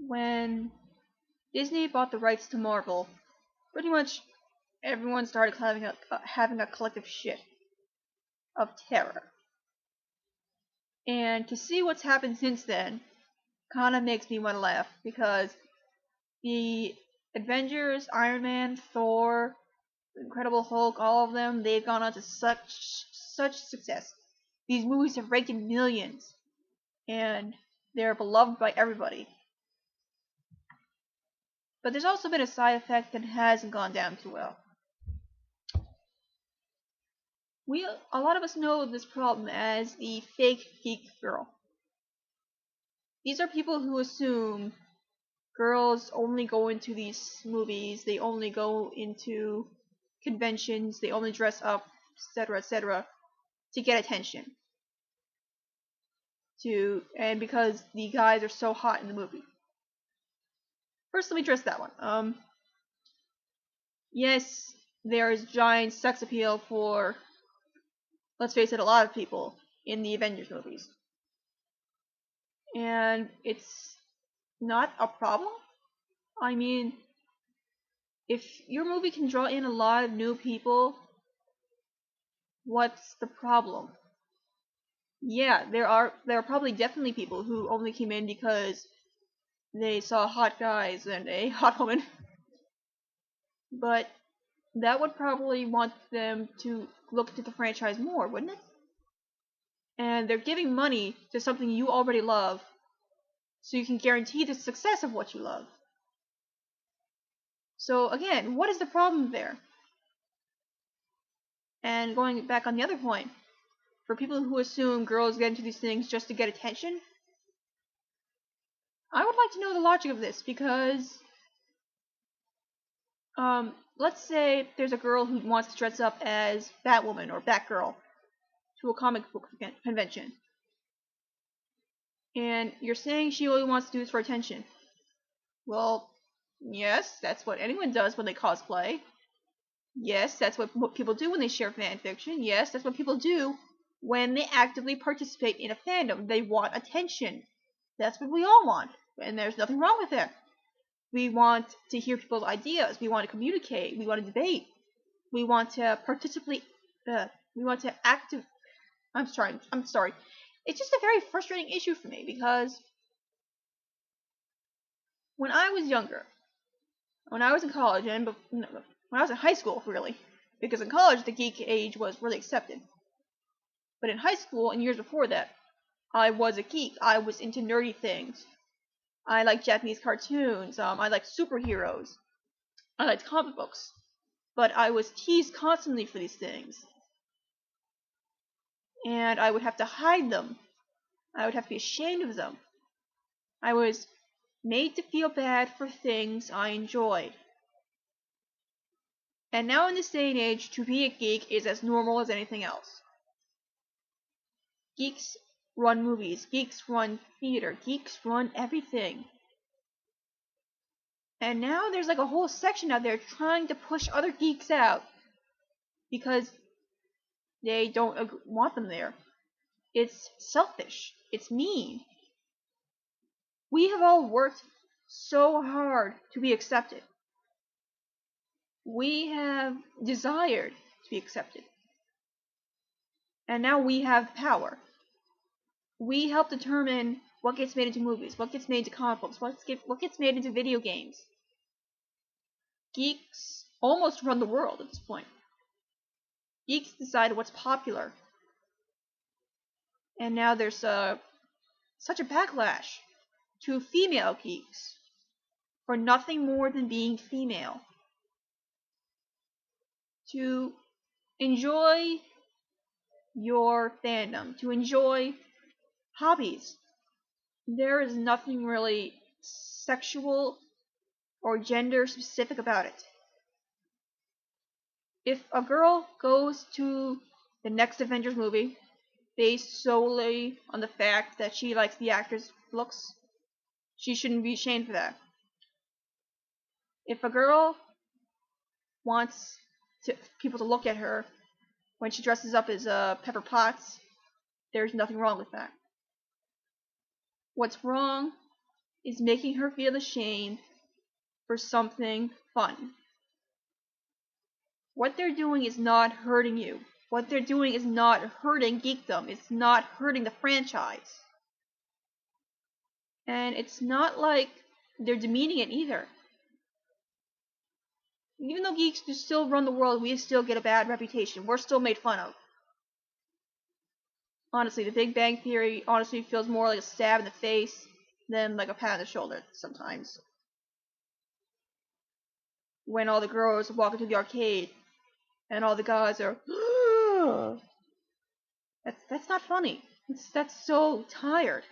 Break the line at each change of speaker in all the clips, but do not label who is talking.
when Disney bought the rights to Marvel, pretty much everyone started having a collective shit of terror. And to see what's happened since then kinda makes me wanna laugh, because the Avengers, Iron Man, Thor, Incredible Hulk, all of them, they've gone on to such success. These movies have raked in millions, and they're beloved by everybody. But there's also been a side effect that hasn't gone down too well. A lot of us know this problem as the fake geek girl. These are people who assume girls only go into these movies, they only go into conventions, they only dress up, etc., to get attention. And because the guys are so hot in the movie. First, let me address that one. Yes, there is giant sex appeal for, let's face it, a lot of people in the Avengers movies. And it's not a problem. I mean, if your movie can draw in a lot of new people, what's the problem? Yeah, there are probably definitely people who only came in because they saw hot guys and a hot woman. But that would probably want them to look to the franchise more, wouldn't it? And they're giving money to something you already love, so you can guarantee the success of what you love. So again, what is the problem there? And going back on the other point, for people who assume girls get into these things just to get attention, I would like to know the logic of this, because let's say there's a girl who wants to dress up as Batwoman or Batgirl to a comic book convention. And you're saying she only wants to do this for attention. Well, yes, that's what anyone does when they cosplay. Yes, that's what people do when they share fanfiction. Yes, that's what people do when they actively participate in a fandom. They want attention. That's what we all want, and there's nothing wrong with that. We want to hear people's ideas. We want to communicate. We want to debate. We want to participate. We want to active. I'm sorry. It's just a very frustrating issue for me, because when I was younger, when I was in college, and when I was in high school, really, because in college the geek age was really accepted. But in high school and years before that, I was a geek. I was into nerdy things. I liked Japanese cartoons. I liked superheroes. I liked comic books. But I was teased constantly for these things. And I would have to hide them. I would have to be ashamed of them. I was made to feel bad for things I enjoyed. And now in this day and age, to be a geek is as normal as anything else. Geeks run movies. Geeks run theater. Geeks run everything. And now there's like a whole section out there trying to push other geeks out because they don't want them there. It's selfish. It's mean. We have all worked so hard to be accepted. We have desired to be accepted. And now we have power. We help determine what gets made into movies, what gets made into comic books, what gets made into video games. Geeks almost run the world at this point. Geeks decide what's popular. And now there's such a backlash to female geeks for nothing more than being female. To enjoy your fandom, to enjoy hobbies. There is nothing really sexual or gender specific about it. If a girl goes to the next Avengers movie based solely on the fact that she likes the actor's looks, she shouldn't be ashamed for that. If a girl wants people to look at her when she dresses up as Pepper Potts, there's nothing wrong with that. What's wrong is making her feel ashamed for something fun. What they're doing is not hurting you. What they're doing is not hurting Geekdom. It's not hurting the franchise. And it's not like they're demeaning it either. Even though geeks do still run the world, we still get a bad reputation. We're still made fun of. Honestly, the Big Bang Theory honestly feels more like a stab in the face than like a pat on the shoulder sometimes. When all the girls walk into the arcade and all the guys are that's not funny. That's so tired.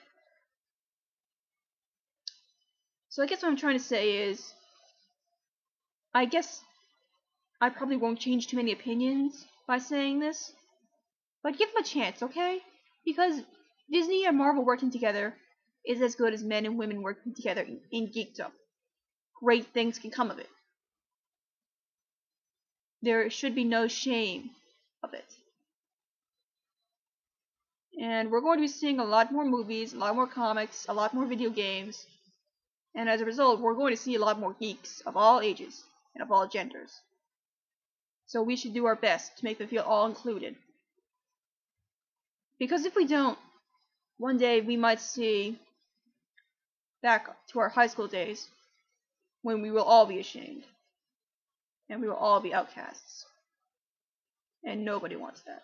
So I guess what I'm trying to say is, I guess I probably won't change too many opinions by saying this, but give them a chance, okay? Because Disney and Marvel working together is as good as men and women working together in geekdom. Great things can come of it. There should be no shame of it. And we're going to be seeing a lot more movies, a lot more comics, a lot more video games, and as a result, we're going to see a lot more geeks of all ages and of all genders. So we should do our best to make them feel all included. Because if we don't, one day we might see back to our high school days when we will all be ashamed. And we will all be outcasts. And nobody wants that.